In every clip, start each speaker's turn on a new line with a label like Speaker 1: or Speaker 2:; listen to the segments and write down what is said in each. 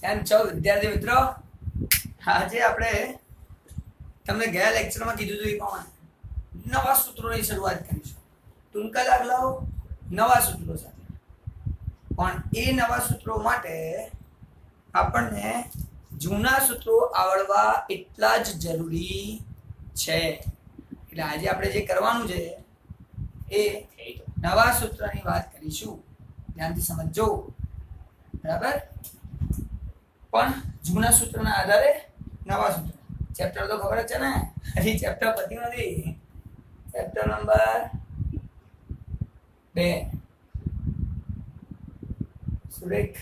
Speaker 1: એમ છો વિદ્યાર્થી મિત્રો? આજે આપણે તમને ગયા લેક્ચરમાં કીધું હતું એ પ્રમાણે નવા સૂત્રોની શરૂઆત કરીશું. ટૂંકા દાખલાઓ નવા સૂત્રો સાથે, પણ એ નવા સૂત્રો માટે આપણને જૂના સૂત્રો આવડવા એટલા જ જરૂરી છે. એટલે આજે આપણે જે કરવાનું છે એ નવા સૂત્રની વાત કરીશું. ધ્યાનથી સમજજો, બરાબર? પણ જૂના સૂત્રના આધારે નવા સૂત્ર. ચેપ્ટર તો ખબર જ છે ને, હજી ચેપ્ટર પત્યું નથી. ચેપ્ટર નંબર 2 સુરેખ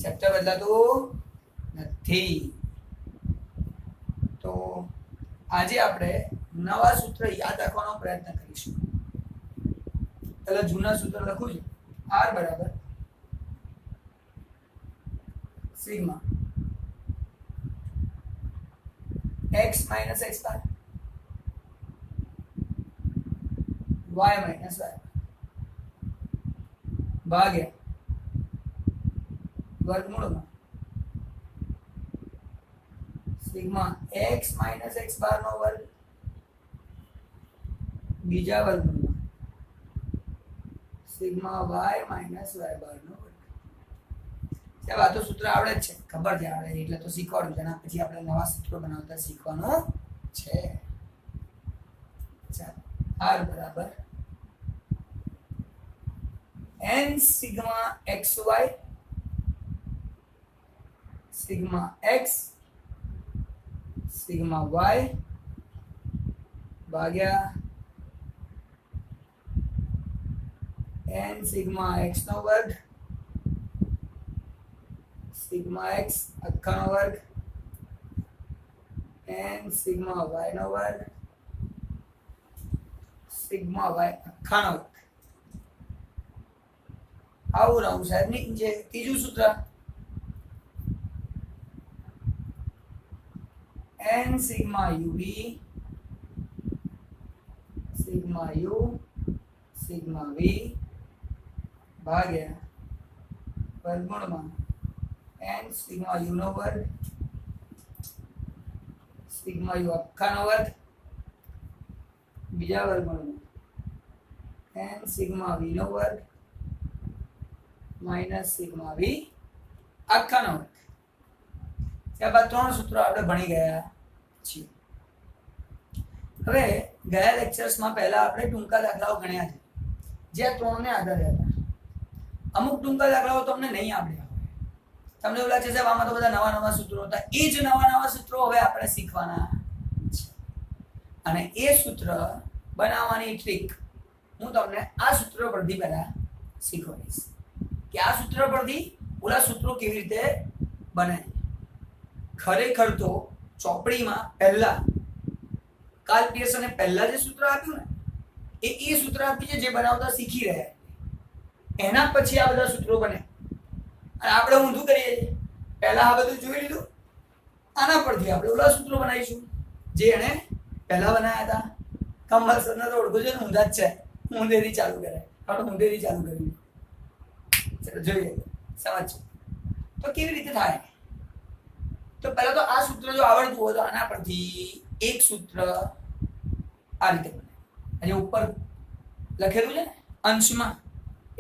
Speaker 1: ચેપ્ટર બદલાતું નથી. તો આજે આપણે નવા સૂત્ર યાદ રાખવાનો પ્રયત્ન કરીશું. એટલે જૂના સૂત્ર લખું છું. R બરાબર સિગ્મા x માઇનસ x બાર y માઇનસ y ભાગ્યા વર્ગમૂળમાં સિગ્મા x માઇનસ x બાર નો વર્ગ બીજા વર્ગમૂળમાં સિગ્મા y માઇનસ y બાર નો વર્ગ. સાહેબ આ તો સૂત્ર આવડે જ છે, ખબર છે, આવડે એટલે તો શીખવાડું છે. એના પછી આપણે નવા સૂત્રો બનાવતા શીખવાનું છે. ચાલો, r બરાબર n sigma xy sigma x sigma y ભાગ્યા n સિગ્મા x નો વર્ગ સિગ્મા x આખાનો વર્ગ n સિગ્મા y નો વર્ગ સિગ્મા y આખાનો વર્ગ. આવું રહું સાહેબ નીચે ત્રીજું સૂત્ર n sigma uv sigma u sigma v ભાગ્યા વર્ગમૂળમાં n સિગ્મા u નો વર્ગ સિગ્મા u આખાનો વર્ગ બીજા વર્ગમૂળમાં n સિગ્મા v નો વર્ગ માઇનસ સિગ્મા v આખાનો વર્ગ. ત્યારબાદ ત્રણ સૂત્રો આપણે ભણી ગયા છીએ. હવે ગયા લેક્ચર્સમાં પહેલા આપણે ટૂંકા દાખલાઓ ગણ્યા છે, જે ત્રણને આધારે હતા. અમુક ટૂંકા દાખલાઓ તમને નહીં આવડ્યા હોય, તમને એવું લાગે છે સાહેબ આમાં તો બધા નવા નવા સૂત્રો હતા. એ જ નવા નવા સૂત્રો હવે આપણે શીખવાના છે. અને એ સૂત્ર બનાવવાની ટ્રીક હું તમને આ સૂત્ર પરથી પહેલા શીખવાડીશ કે આ સૂત્ર પરથી ઓલા સૂત્રો કેવી રીતે બને. ખરેખર તો ચોપડીમાં પહેલા કાર્લ પિયર્સને પહેલા જે સૂત્ર આપ્યું ને એ સૂત્ર આપ્યું છે જે બનાવતા શીખી રહ્યા. એના પછી આ બધા સૂત્રો બને. અને આપણે ઊંધું કરીએ છીએ, પહેલા આ બધું જોઈ લીધું, આના પરથી આપણે ઓલા સૂત્રો બનાવીશું જે એને પહેલા બનાવ્યા હતા. કમલ સરને તો ઓળખો છે ને, ઊંધા જ છે. ઊંધેથી ચાલુ કરે, આપણે ઊંધેથી ચાલુ કર્યું. ચલો જોઈએ, સમજો તો કેવી રીતે થાય. તો પહેલા તો આ સૂત્ર જો આવડતું હોય તો આના પરથી એક સૂત્ર આ રીતે બને. આજે ઉપર લખેલું છે ને અંશમાં,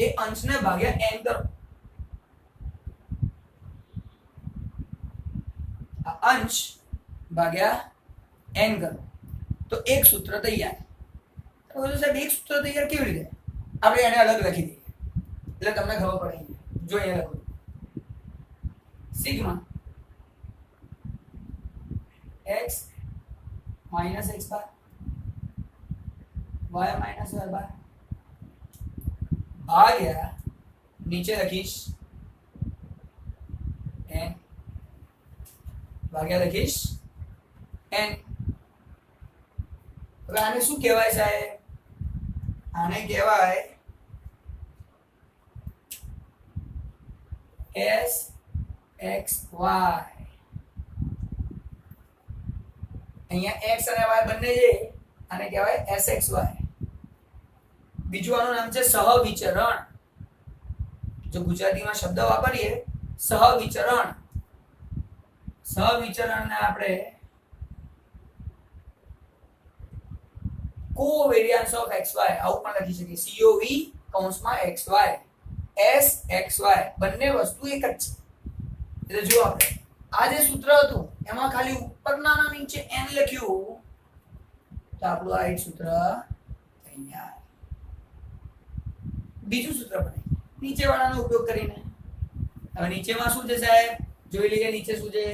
Speaker 1: એ અંશને ભાગ્યા n કરો. આ અંશ ભાગ્યા n કરો તો એક સૂત્ર તૈયાર. તો સાહેબ એક સૂત્ર તૈયાર કેવી રીતે? આપણે એને અલગ લખી દઈએ એટલે તમને ખબર પડે. જો અહીંયા લખો સિગ્મા x માઇનસ x બાર y માઇનસ y બાર ભાગ્યા નીચે લખીશ n ભાગ્યા લખીશ n. હવે આને શું કહેવાય સાહેબ? આને કહેવાય s x y. અહીંયા x અને y બંને છે, આને કહેવાય sxy. બીજું આનું નામ છે સહવિચરણ. જો ગુજરાતીમાં શબ્દ વાપરીએ સહવિચરણ, સહવિચરણને આપણે કોવેરિયન્સ ઓફ xy આવું પણ લખી શકીએ. COV કૌંસમાં xy SXY બંને વસ્તુ એક જ છે. એટલે જો આપણે આ જે સૂત્ર હતું એમાં ખાલી ઉપરના અને નીચે n લખ્યું તો આપણું આ એક સૂત્ર તૈયાર. બીજું સૂત્ર બને નીચે વાળાનો ઉપયોગ કરીને. હવે નીચેમાં શું છે સાહેબ? જોઈ લઈએ નીચે શું છે.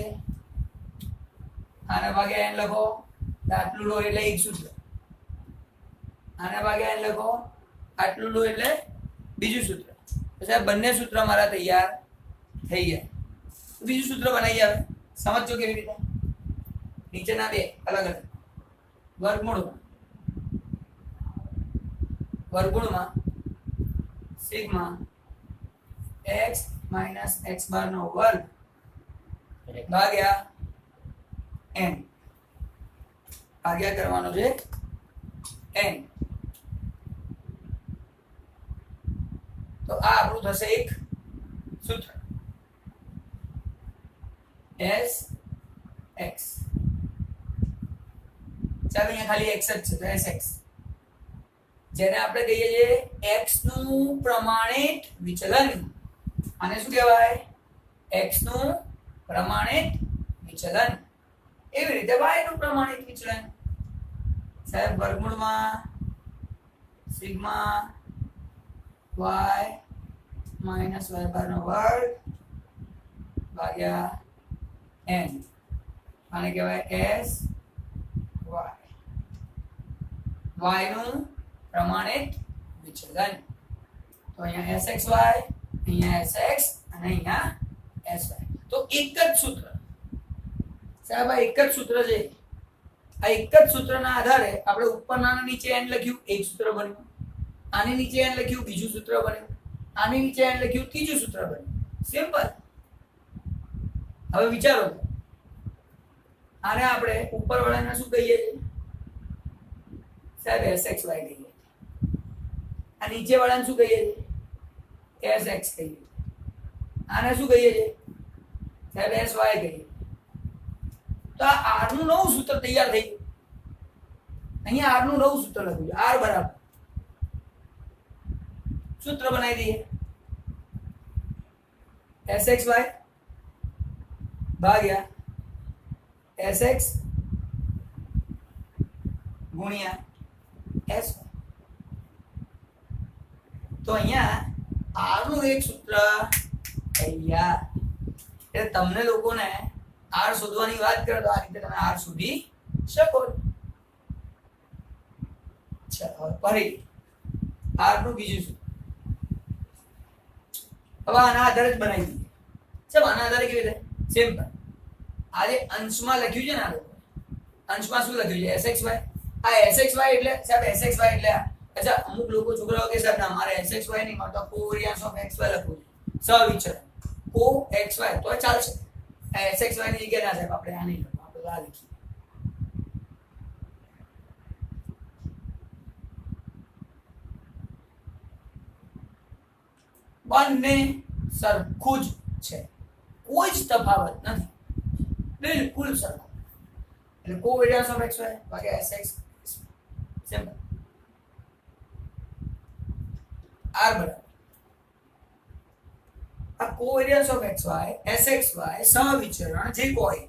Speaker 1: આના ભાગે n લખો આટલું લો એટલે એક સૂત્ર, આના ભાગે n લખો આટલું લો એટલે બીજું સૂત્ર. તો સાહેબ બંને સૂત્ર મારા તૈયાર થઈ ગયા. બીજું સૂત્ર બનાવીએ. હવે સમજો કેવી રીતે. નીચેના બે અલગ અલગ વર્ગમૂળમાં સિગ્મા x માઇનસ x બાર નો વર્ગ ભાગ્યા n ભાગ્યા કરવાનો છે n. તો આ આપણું થશે એક સૂત્ર s x. ચાલો અહીંયા ખાલી x જ છે તો sx, જેને આપણે કહીએ છીએ x નું પ્રમાણિત વિચલન. આને શું કહેવાય? x નું પ્રમાણિત વિચલન. એવી રીતે y નું પ્રમાણિત વિચલન. સાહેબ વર્ગમૂળમાં સિગ્મા y માઇનસ y બાર નો વર્ગ ભાગ્યા n. આને કહેવાય s y નું પ્રમાણિત વિચલન. તો અહીંયા sxy, અહીંયા sx અને અહીંયા sy. તો એક જ સૂત્ર સાહેબ, આ એક જ સૂત્ર છે. આ એક જ સૂત્રના આધારે આપણે ઉપરના અને નીચે n લખ્યું એક સૂત્ર બન્યું, આની નીચે n લખ્યું બીજું સૂત્ર બન્યું, આની નીચે n લખ્યું ત્રીજું સૂત્ર બન્યું. સિમ્પલ. હવે વિચારો, આને આપણે ઉપરવાળાને શું કહીએ છીએ સાહેબ? sxy કહીએ. આ નીચે વાળાને શું કહીએ છીએ? sx કહીએ. આને શું કહીએ છીએ સાહેબ? sy કહીએ. તો આ r નું નવું સૂત્ર તૈયાર થઈ ગયું. અહીંયા r નું નવું સૂત્ર લખ્યું છે. r બરાબર સૂત્ર બનાવી દઈએ sxy ભાગ્યા sx ગુણ્યા s. તો અહીંયા r નું એક સૂત્ર તૈયાર. એટલે તમને લોકોને r શોધવાની વાત કરે તો આ રીતે તમે r શોધી શકો. ચાલો ફરી r નું બીજું સૂત્ર. હવે આના આધારે જ બનાવી દઈએ. ચાલો આના આધારે કેવી રીતે? સિમ્પલ. આ જે અંશમાં લખ્યું છે ને, આ લોકો અંશમાં શું લખ્યું છે? sxy. આ sxy એટલે સાહેબ sxy એટલે અચ્છા અમુક લોકો છોકરાઓ કે સાહેબ ના મારે sxy નહીં મળતો કોવેરિયન્સ ઓફ xy લખવું છે. સહવિચરણ કો xy તો ચાલશે. આ sxy ની જગ્યાએ ના સાહેબ આપણે આ નહીં લખવું, આપણે આ લખીએ. બંને સરખું જ છે, કોઈ જ તફાવત નથી, બિલકુલ સરખું. એટલે કોવેરિયન્સ ઓફ xy ભાગ્યા sx. સિમ્પલ. r બરાબર આ કોવેરિયન્સ ઓફ xy sxy સહવિચરણ જે કોઈ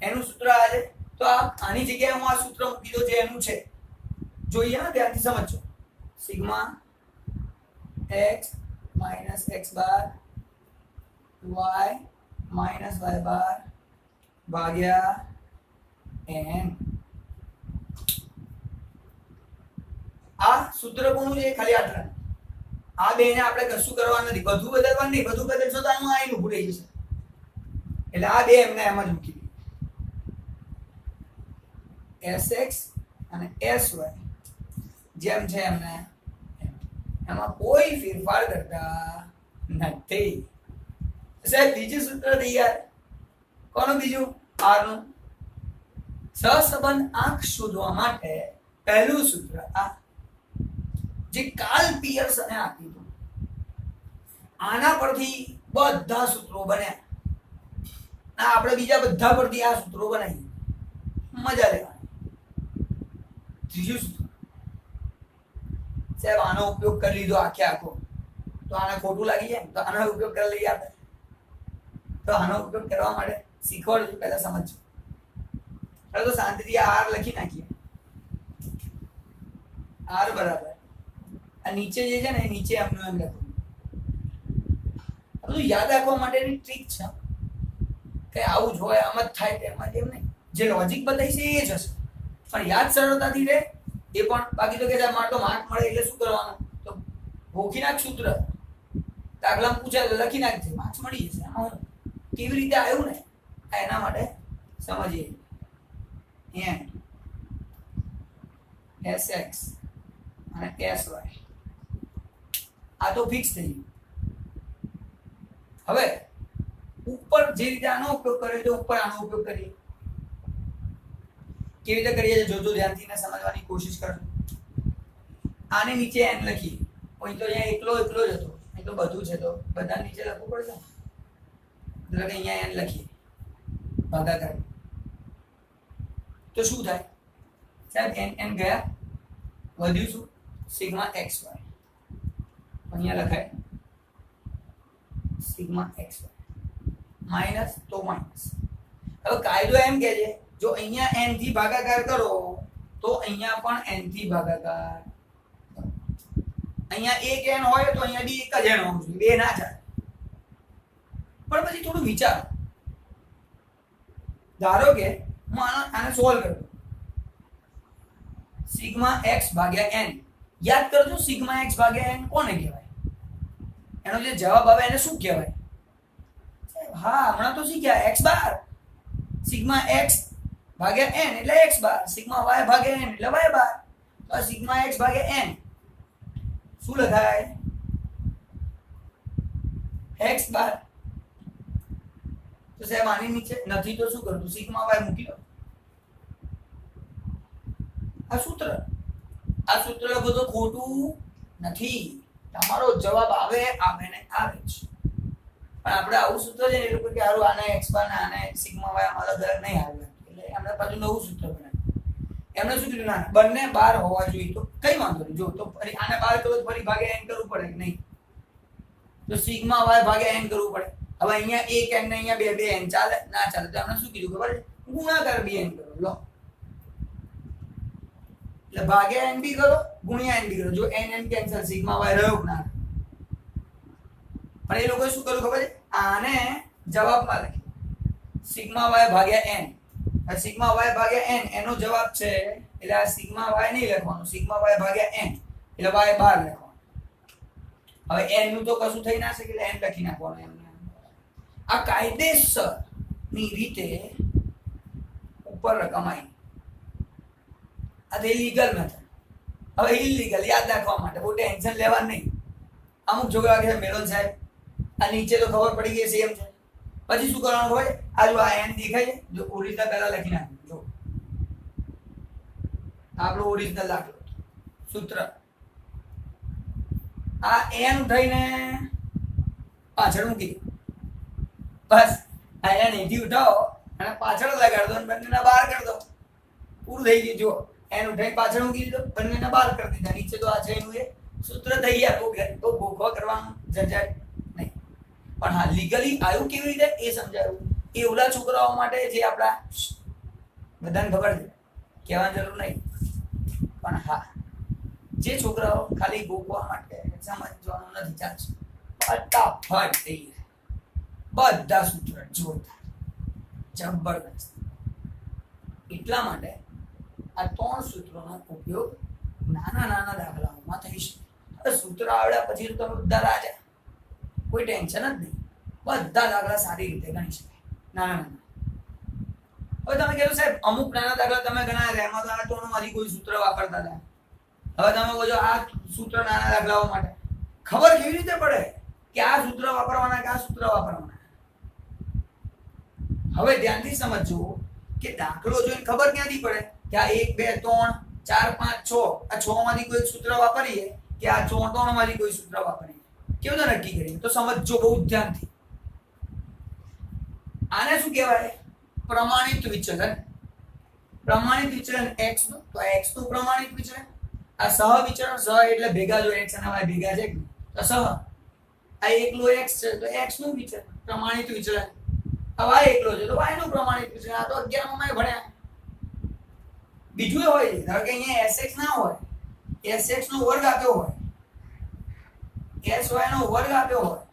Speaker 1: એનું સૂત્ર આ છે. તો આની જગ્યાએ હું આ સૂત્ર મૂકી દો જે એનું છે. જોઈએ ને ધ્યાનથી સમજો. સિગ્મા x માઇનસ x બાર y માઇનસ y બાર ભાગ્યા n. આ સૂત્ર કોનું છે? ખાલી આટલા. આ બેને આપણે કશું કરવાનું નથી, બધું બદલવાનું નહીં. બધું બદલશો તો આનું આઈનું ભૂલી જશે. એટલે આ બે એમને એમ જ મૂકી દીધી. sx અને sy જેમ છે એમને એમાં કોઈ ફેરફાર કરતા નથી. સાહેબ બીજું સૂત્ર તૈયાર. કોનું બીજું? r નું. સહસંબંધ આંક શોધવા માટે પહેલું સૂત્ર આ. જે કાર્લ પિયર્સને આપ્યું હતું. આના પરથી બધા સૂત્રો બન્યા. આપણે બીજા બધા પરથી આ સૂત્રો બનાવીએ, મજા લેવાની. ત્રીજું સૂત્ર સાહેબ, આનો ઉપયોગ કરી લીધો આખો, તો આને ખોટું લાગી જાય, તો આનો ઉપયોગ કરી લઈએ આપણે. તો આનો ઉપયોગ કરવા માટે શીખવાડજો, પહેલા સમજજો. હવે તો શાંતિથી આર લખી નાખીએ. આર બરાબર આ નીચે જે છે ને, નીચે એમનું એમ લખવું. બધું યાદ રાખવા માટેની ટ્રીક છે કે આવું જ હોય, આમ જ થાય, તેમાં એમ નહીં. જે લોજિક બતાવી છે એ જ હશે, પણ યાદ સરળતાથી રહે એ પણ. બાકી તો કે મારે તો માર્ક મળે એટલે શું કરવાનું, તો ગોખી નાખ સૂત્ર, દાખલામાં પૂછાય લખી નાખજે, માર્ક્સ મળી જશે. આમાં કેવી રીતે આવ્યું ને, એના માટે સમજીએ. sx અને sy આ તો ફિક્સ થઈ ગયું. હવે ઉપર જે રીતે આનો ઉપયોગ કર્યો તો ઉપર આનો ઉપયોગ કરીએ. કેવી રીતે કરીએ જોજો, ધ્યાનથી ને સમજવાની કોશિશ કરજો. આને નીચે n લખીએ. કોઈ તો અહીંયા એકલો જ હતો, એ તો બધું છે, તો બધા નીચે લખવું પડશે. એટલે કે અહીંયા n લખીએ ભાગાકાર. તો શું થાય સાહેબ, n ગયા, વધ્યું શું, સિગ્મા xy. અહીંયા લખાય સિગ્મા xy માઈનસ, તો માઈનસ. હવે કાયદો એમ કહે છે, જો અહીંયા n થી ભાગાકાર કરો તો અહીંયા પણ n થી ભાગાકાર. અહીંયા એક n હોય તો અહીંયા બી એક જ n હોવું જોઈએ, બે ના ચાલે. પણ પછી થોડું વિચારો. ધારો કે હું આને સોલ્વ કરું, સિગ્મા x ભાગ્યા n. યાદ કરજો, સિગ્મા x ભાગ્યા n કોને કહેવાય? એનો જે જવાબ આવે એને શું કહેવાય? હા, હમણાં તો શીખ્યા, x બાર. સિગ્મા x ભાગ્યા n એટલે x બાર, સિગ્મા y ભાગ્યા n એટલે y બાર. તો સિગ્મા x ભાગ્યા n શું લખાય? x બાર. તો સાહેબ આની નીચે નથી તો શું કરતું, સિગ્મા y મૂકી દો. આ સૂત્ર લખો તો ખોટું નથી. તમારો જવાબ આવે ને આવે જ. પણ આપણે આવું સૂત્ર છે ને, એ લોકો કે હારું આને x બાર ને આને સિગ્મા y આમાં અલગ અલગ નહીં આવે, એટલે એમને પાછું નવું સૂત્ર બનાવ્યું. એમને શું કીધું, ના બંને બાર હોવા જોઈએ. તો કઈ વાંધો નહીં, જો તો ફરી આને બાર કરો તો ફરી ભાગ્યા n કરવું પડે કે નહીં? તો સિગ્મા y ભાગ્યા n કરવું પડે. હવે અહીંયા એક n ને અહીંયા બે n ચાલે ના ચાલે? તો એમને શું કીધું ખબર છે, ગુણાકાર bn કરો. લો, એટલે ભાગ્યા n બી કરો, ગુણ્યા n બી કરો. જો n કેન્સલ, સિગ્મા y રહ્યો ના. પણ એ લોકોએ શું કર્યું ખબર છે, આને જવાબમાં લખ્યું સિગ્મા y ભાગ્યા n. આ સિગ્મા y ભાગ્યા n એનો જવાબ છે, એટલે આ સિગ્મા y નહીં લખવાનું, સિગ્મા y ભાગ્યા n એટલે y બાર લખવાનું. હવે n નું તો કશું થઈ ના શકે, એટલે n લખી નાખવાનું એમને. આ કાયદેસર ની રીતે ઉપર રકમ આવી. આ તે લીગલ મેથડ. હવે ઇલીગલ યાદ રાખવા માટે બહુ ટેન્શન લેવાનું નહીં. અમુક છોકરા કે મેલોન સાહેબ આ નીચે તો ખબર પડી ગઈ સેમ છે, પછી શું કરવાનું હોય, આ જો આ n દેખાય છે, જો ઓરિજિનલ પહેલા લખી નાખવું. જો આપણો ઓરિજિનલ દાખલો સૂત્ર, આ n થઈને પાછળ મૂકી દો. બસ આ n અહીંથી ઉઠાવો અને પાછળ લગાડ દો અને બંનેના બહાર કરી દો, પૂરું થઈ ગયું. જો n ઉઠાઈ પાછળ મૂકી દીધો, બંનેના બહાર કરી દીધા. નીચે તો આ છે એનું એ સૂત્ર તૈયાર. તો ભોગવા કરવાનું ઝંઝટ નહીં. પણ હા, લીગલી આવ્યું કેવી રીતે એ સમજાયું. એ ઓલા છોકરાઓ માટે જે આપણા બધાને ખબર છે, કહેવાની જરૂર નહીં. પણ હા, જે છોકરાઓ ખાલી ભોગવા માટે સમજવાનું નથી, ચાલશે. ફટાફટ થઈ જાય બધા સૂત્ર જોરદાર, જબરદસ્ત. એટલા માટે આ 3 સૂત્રોનો ઉપયોગ નાના દાખલાઓમાં થઈ શકે. સૂત્ર આવડ્યા પછી તો તમે બધા રાજા, કોઈ ટેન્શન જ નહીં. બધા દાખલા સારી રીતે ગણી શકાય, નાના. હવે તમે કહેશો સાહેબ અમુક નાના દાખલા તમે ગણાયા, એમાં તો આ ત્રણમાંથી કોઈ સૂત્ર વાપરતા હતા. હવે તમે કહો છો આ સૂત્ર નાના દાખલાઓ માટે ખબર કેવી રીતે પડે કે આ સૂત્ર વાપરવાના કે આ સૂત્ર વાપરવાના? હવે ધ્યાનથી સમજજો કે દાખલો જોઈને ખબર ક્યાંથી પડે કે આ 1 2 3 4 5 6 આ 6 માંથી કોઈ સૂત્ર વાપરીએ કે આ ચોંટોણમાંથી કોઈ સૂત્ર વાપરીએ. કેવું તો નક્કી કરીએ? તો સમજજો બહુ ધ્યાનથી. આને શું કહેવાય? પ્રમાણિત વિચલન. પ્રમાણિત વિચલન x નું, તો x નું પ્રમાણિત વિચલન. આ સહ વિચલન, સહ એટલે ભેગા, જો x અને y ભેગા છે તો સહ. આ એકલો x છે તો x નું વિચલન પ્રમાણિત વિચલન. આ y એકલો છે તો y નું પ્રમાણિત વિચલન. આ તો 11 માં ભણ્યા. બીજું હોય છે, ધારો કે અહીંયા sx ના હોય, sx નો વર્ગ આપ્યો હોય, sy નો વર્ગ આપ્યો હોય,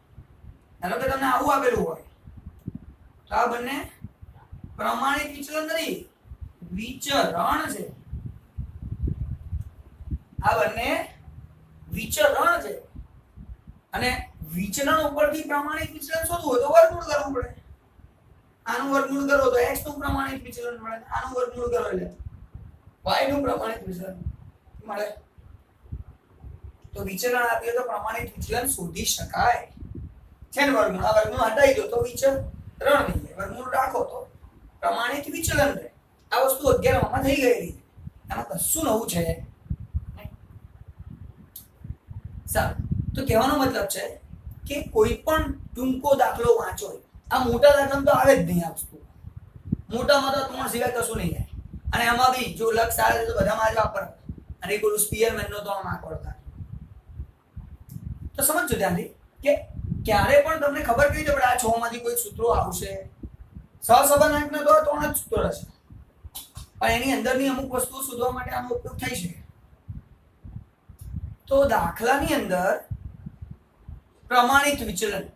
Speaker 1: ધારો કે તમને આવું આપેલું હોય, તો આ બંને પ્રમાણિત વિચલન નથી, વિચરણ છે. આ બંને વિચરણ છે. અને વિચરણ ઉપરથી પ્રમાણિત વિચલન શોધવું હોય તો વર્ગમૂળ કરવું પડે. આનું વર્ગમૂળ કરો તો x નું પ્રમાણિત વિચલન મળે. આનું વર્ગમૂળ કરો એટલે y નું પ્રમાણિત વિચલન મળે. તો વિચલન આપીએ તો પ્રમાણિત વિચલન શોધી શકાય છે ને. વર્ગમૂળ, આ વર્ગમૂળ હટાવી દો તો વિચરણ થઈ જાય. વર્ગમૂળ રાખો તો પ્રમાણિત વિચલન રહે. આ વસ્તુ 11 માં થઈ ગયેલી. એમાં કશું નવું છે નહીં. સારું, તો કહેવાનો મતલબ છે કે કોઈ પણ ટૂંકો દાખલો વાંચો, આ મોટા દાખલા તો આવે જ નહીં. આ વસ્તુ મોટામાં તો 3 સિવાય કશું નહીં થાય. અને એમાં બી જો લક્ષ આવે તો બધામાં જ વાપર. અને એક ઓલું સ્પીયરમેન નો 3 માર્ક વળતા. તો સમજજો ધ્યાનથી કે ક્યારે પણ તમને ખબર કઈ છે આ 6 માંથી કોઈ સૂત્રો આવશે. સહસંબંધકના તો 3 જ સૂત્રો હશે, પણ એની અંદરની અમુક વસ્તુઓ શોધવા માટે આનો ઉપયોગ થઈ શકે. તો દાખલાની અંદર પ્રમાણિત વિચલન,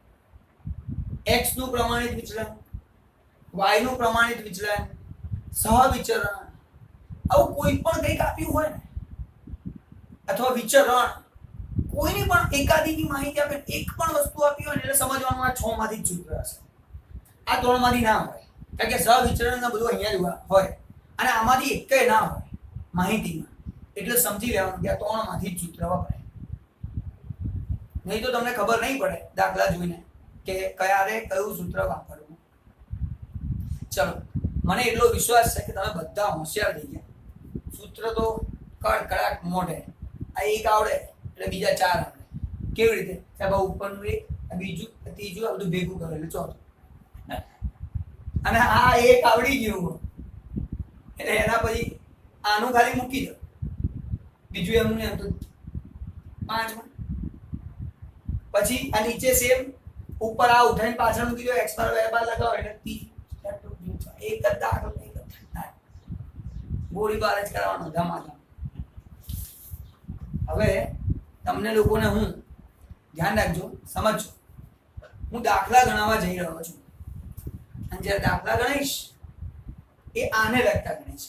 Speaker 1: x નું પ્રમાણિત વિચલન, y નું પ્રમાણિત વિચલન, સહવિચરણ, આવું કોઈ પણ કંઈક આપ્યું હોય ને, અથવા વિચરણ, કોઈની પણ એકાદીની માહિતી આપે, એક પણ વસ્તુ આપી હોય ને એટલે સમજવાનું આ 6 માંથી જ સૂત્ર હશે. આ 3 માંથી ના હોય, કારણ કે સહવિચરણ ને બધું અહીંયા જ હોય અને આમાંથી એકેય ના હોય માહિતીમાં. એટલે સમજી લેવાનું કે આ 3 માંથી જ સૂત્ર વપરાય. નહીં તો તમને ખબર નહીં પડે દાખલા જોઈને કે ક્યારે કયું સૂત્ર વાપરવું. ચલો, મને એટલો વિશ્વાસ છે કે તમે બધા હોશિયાર થઈ ગયા. સૂત્ર તો કડકડાટ મોઢે. આ એક આવડે એટલે બીજા 4 આવડે. કેવી રીતે? સાહેબ ઉપરનું એક, બીજું, ત્રીજું, આ બધું ભેગું કરો એટલે ચોથું. અને આ એક આવડી ગયું એટલે એના પછી આનું ખાલી મૂકી દો, બીજું એમનું એમ તો 5માં. પછી આ નીચે સેમ, ઉપર આ ઉઠાઈને પાછળ મૂકી દો, x પર y બાર લગાવો એટલે 30 એક જ દાખલો નહીં કરતા. ગોળી બાર જ કરવાનો ધમાધમ. હવે તમને લોકોને હું ધ્યાન રાખજો, સમજજો. હું દાખલા ગણાવવા જઈ રહ્યો છું અને જ્યારે દાખલા ગણીશ એ આને લગતા ગણીશ.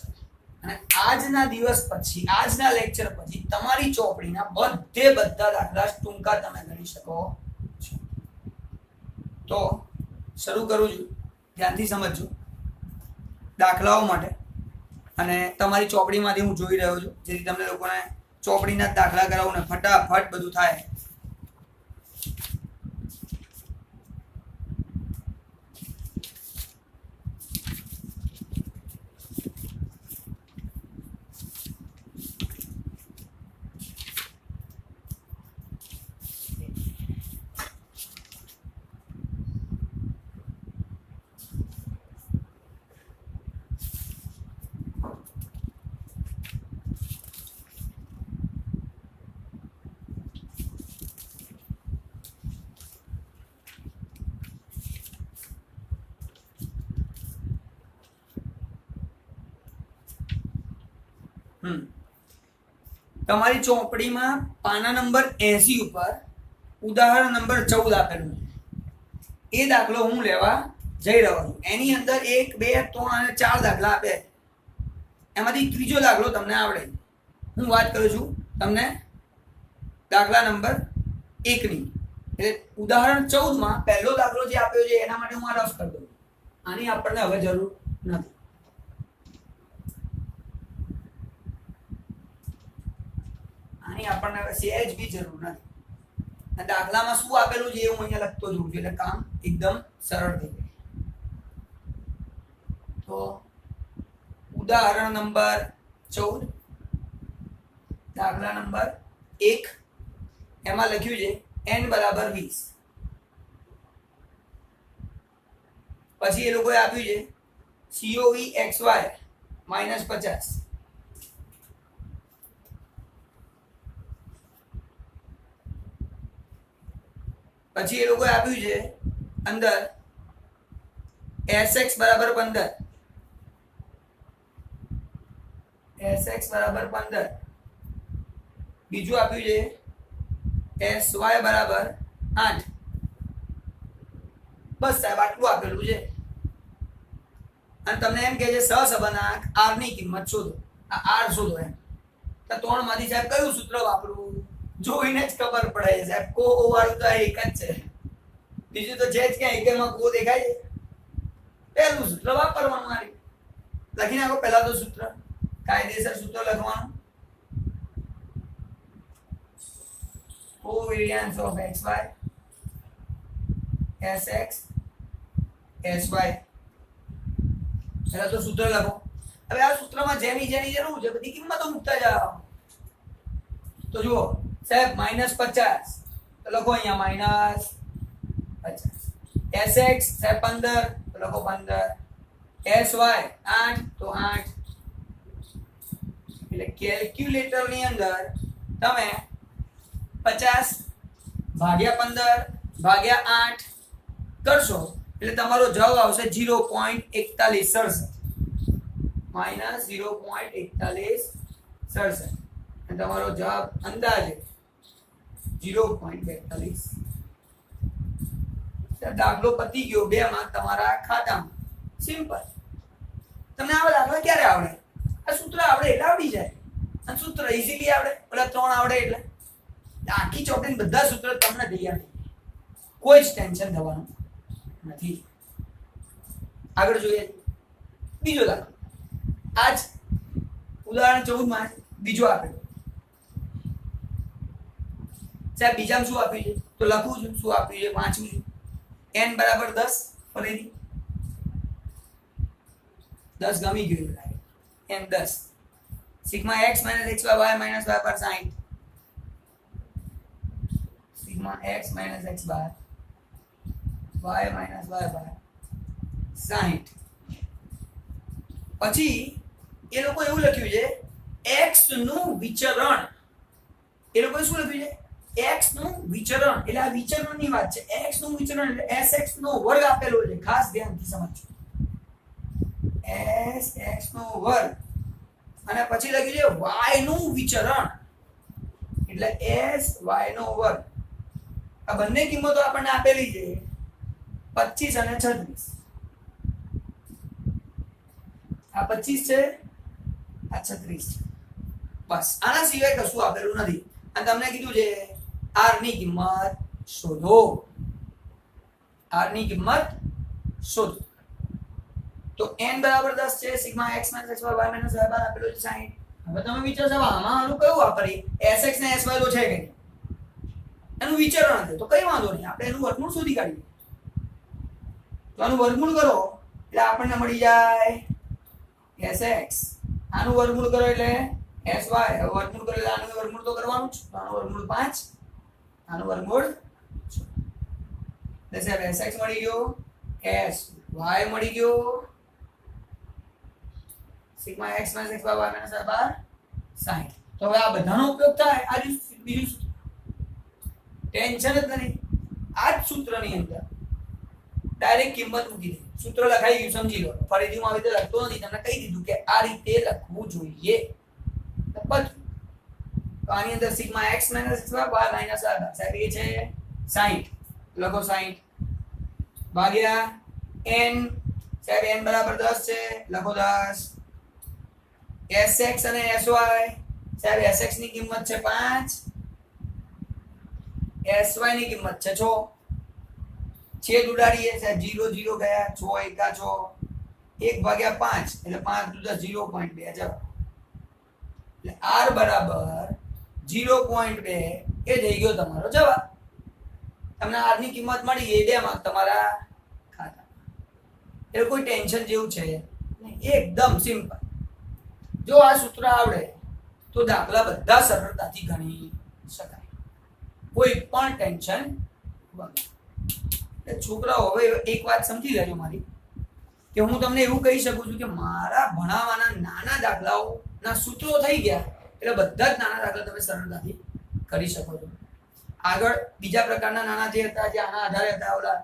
Speaker 1: અને આજના દિવસ પછી, આજના લેક્ચર પછી તમારી ચોપડીના બધા દાખલા ટૂંકા તમે ગણી શકો છો. તો શરૂ કરું છું, ધ્યાનથી સમજજો દાખલાઓ માટે. અને તમારી ચોપડીમાંથી હું જોઈ રહ્યો છું જેથી તમને લોકોને ચોપડીના દાખલા કરાવું ને ફટાફટ બધું થાય. તમારી ચોપડીમાં પાના નંબર 80 ઉપર ઉદાહરણ નંબર 14 આપેલું છે. એ દાખલો હું લેવા જઈ રહ્યો છું. એની અંદર 1, 2, 3 અને 4 દાખલા આપે. એમાંથી ત્રીજો દાખલો તમને આવડે. હું વાત કરું છું તમને દાખલા નંબર 1 ની. એટલે ઉદાહરણ 14 માં પહેલો દાખલો જે આપ્યો છે એના માટે હું આ રફ કરી દઉં. આની આપણને હવે જરૂર નથી. આની આપણને હવે સહેજ બી જરૂર નથી. દાખલામાં શું આપેલું છે એ હું અહીંયા લખતો જઉં છું એટલે કામ એકદમ સરળ થઈ જાય. તો ઉદાહરણ નંબર 14, દાખલા નંબર 1, એમાં લખ્યું છે n બરાબર 20. પછી એ લોકોએ આપ્યું છે COEXY -50. પછી એ લોકોએ આપ્યું છે અંદર SX બરાબર 15. SX બરાબર 15. બીજું આપ્યું છે SY બરાબર 8. બસ સાહેબ આટલું આપેલું છે અને તમને એમ કહે છે સહસંબંધાંક r ની કિંમત શોધો. આ r શોધો એમ. તો ત્રણ માંથી સાહેબ કયું સૂત્ર વાપરવું જોઈને જ ખબર પડે છે સાહેબ. કો વાળું તો એક જ છે, બીજું તો છે જ ક્યાં એકમાં કો દેખાય છે. પહેલું સૂત્ર વાપરવાનું. મારી લખી નાખો પહેલા તો સૂત્ર, કાયદેસર સૂત્ર લખવાનું. covariance of xy sx sy. પહેલા તો સૂત્ર લખો. હવે આ સૂત્રમાં જેની જેની જરૂર છે બધી કિંમતો મૂકતા જાઓ. તો જુઓ સાહેબ -50 તો લખો અહીંયા -50. sx સાહેબ 15 તો લખો 15. sy 8 તો 8. એટલે કેલ્ક્યુલેટર ની અંદર તમે 50 ભાગ્યા 15 ભાગ્યા 8 કરશો એટલે તમારો જવાબ આવશે 0.4167 -0.4167 અને તમારો જવાબ અંદાજે 0.42. દાખલો પતી ગયો. 2 માર્ક તમારા ખાતામાં. સિમ્પલ. તમને આ દાખલા ક્યારે આવડે? આ સૂત્ર આવડે એટલે આવડી જાય. અને સૂત્ર ઈઝીલી આવડે, પેલા 3 આવડે એટલે આખી ચોપડીના બધા સૂત્ર તમને તૈયાર થઈ જાય. કોઈ જ ટેન્શન થવાનું નથી. આગળ જોઈએ બીજો દાખલો. આજ ઉદાહરણ 14 માં બીજો આપેલો સાહેબ. બીજામાં શું આપ્યું છે તો લખું છું શું આપ્યું છે, વાંચું છું. n બરાબર 10. ફરીથી 10 ગમી ગયું લાગે. n 10 sigma x - xy y - y પર 60. Sigma x - xy y - y પર 60. પછી એ લોકો એવું લખ્યું છે x નું વિચરણ. એ લોકોએ શું લખ્યું છે x નું વિચરણ. એટલે આ વિચરણની વાત છે. x નું વિચરણ એટલે sx નો વર્ગ આપેલો છે. ખાસ ધ્યાનથી સમજજો. sx નો વર્ગ અને પછી લખ્યું છે y નું વિચરણ એટલે sy નો વર્ગ. આ બંને કિંમતો આપણને આપેલી છે 25 અને 36. આ 25 છે, આ 36 છે. બસ આના સિવાય કશું આપેલું નથી. અને તમને કીધું છે r ની કિંમત શોધો. r ની કિંમત શોધો. તો n બરાબર 10 છે. Sigma x - xy y - y પર આપેલું છે 60. હવે તમે વિચારશો આમાં આનું કયું વાપરીએ? sx ને sy તો છે કે એનું વિચરણ છે તો કઈ વાંધો નહીં, આપણે એનું વર્ગમૂળ શોધી કાઢીએ. તો આનું વર્ગમૂળ કરો એટલે આપણને મળી જાય sx. આનું વર્ગમૂળ કરો એટલે sy. હવે વર્ગમૂળ કરો એટલે આનું વર્ગમૂળ તો કરવાનું જ. તો આનું વર્ગમૂળ 5, આનું વર્ગમૂળ 6. એટલે સાહેબ sx મળી ગયો, sy મળી ગયો. Sigma x - xy y - y પર 60. તો હવે આ બધાનો ઉપયોગ થાય. આ બીજું ટેન્શન જ નથી. આ જ સૂત્રની અંદર ડાયરેક્ટ કિંમત મૂકી દે. સૂત્ર લખાઈ ગયું, સમજી લો. ફરીથી હું આવી રીતે લખતો નથી, તમને કહી દીધું કે આ રીતે લખવું જોઈએ. તો આની અંદર sigma x - xy y - y સાહેબ એ છે 60. લખો 60 ભાગ્યા n. સાહેબ n બરાબર 10 છે. લખો 10. sx અને sy. સાહેબ sx ની કિંમત છે 5, sy ની કિંમત છે 6. છેદ ઉડાડીએ સાહેબ 0 0 ગયા. 6 એકા 6. 1 ભાગ્યા 5 એટલે 5 દુ 0.2 જવાબ. એટલે r બરાબર 0.2 એ થઈ ગયો તમારો જવાબ. તમને r ની કિંમત મળી એ 2 માર્ક તમારા ખાતામાં. એટલે કોઈ ટેન્શન જેવું છે નહીં, એકદમ સિમ્પલ. જો આ સૂત્ર આવડે તો દાખલા બધા સરળતાથી ગણી શકાય. કોઈ કોઈ પણ ટેન્શન વગર. એટલે છોકરાઓ હવે એક વાત સમજી લેજો મારી, કે હું તમને એવું કહી શકું છું કે મારા ભણાવવાના નાના દાખલાઓના સૂત્રો થઈ ગયા એટલે બધા જ નાના દાખલા તમે સરળતાથી કરી શકો છો. આગળ બીજા પ્રકારના નાના જે હતા, જે આના આધારે હતા, ઓલા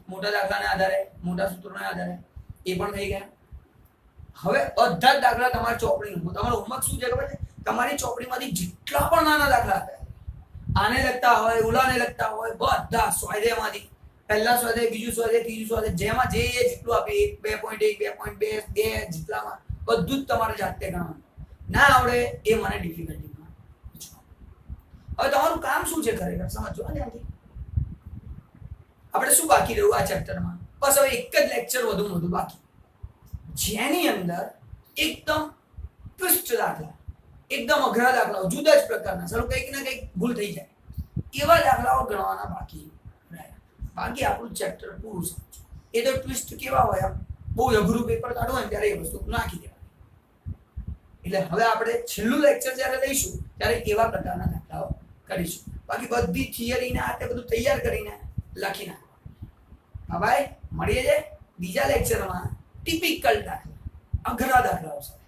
Speaker 1: મોટા દાખલાના આધારે, મોટા સૂત્રોના આધારે, એ પણ થઈ ગયા. હવે બધા જ દાખલા તમારી ચોપડીનું, તમારો હોમવર્ક શું છે ખબર છે? તમારી ચોપડીમાંથી જેટલા પણ નાના દાખલા હતા, આને લગતા હોય, ઓલાને લગતા હોય, બધા સ્વાધ્યાયમાંથી, પહેલા સ્વાધ્યાય, બીજું સ્વાધ્યાય, ત્રીજું સ્વાધ્યાય, જેમાં જે જેટલું આપે 1, 2.1, 2.2 જેટલામાં બધું જ તમારે જાતે ગણવાનું. ના આવડે એ મને ડિફિકલ્ટીમાં પૂછવાનું. હવે તમારું કામ શું છે ખરેખર સમજો ને ધ્યાનથી. આપણે શું બાકી રહ્યું આ ચેપ્ટરમાં? બસ હવે એક જ લેક્ચર વધુ બાકી, જેની અંદર એકદમ ટ્વિસ્ટ દાખલા, એકદમ અઘરા દાખલાઓ, જુદા જ પ્રકારના, ચાલો કંઈક ના કંઈક ભૂલ થઈ જાય એવા દાખલાઓ ગણવાના બાકી રહ્યા. બાકી આપણું ચેપ્ટર પૂરું સમજો. એ તો ટ્વિસ્ટ કેવા હોય, બહુ અઘરું પેપર કાઢવું હોય ત્યારે એ વસ્તુ નાખી દેવાની. એટલે હવે આપણે છેલ્લું લેક્ચર જ્યારે લઈશું ત્યારે એવા પ્રકારના દાખલાઓ કરીશું. બાકી બધી થિયરીને આ તે બધું તૈયાર કરીને લખી નાખવાનું. ભાઈ મળીએ છે બીજા લેક્ચરમાં ટિપિકલ દાખલા, અઘરા દાખલાઓ સાથે.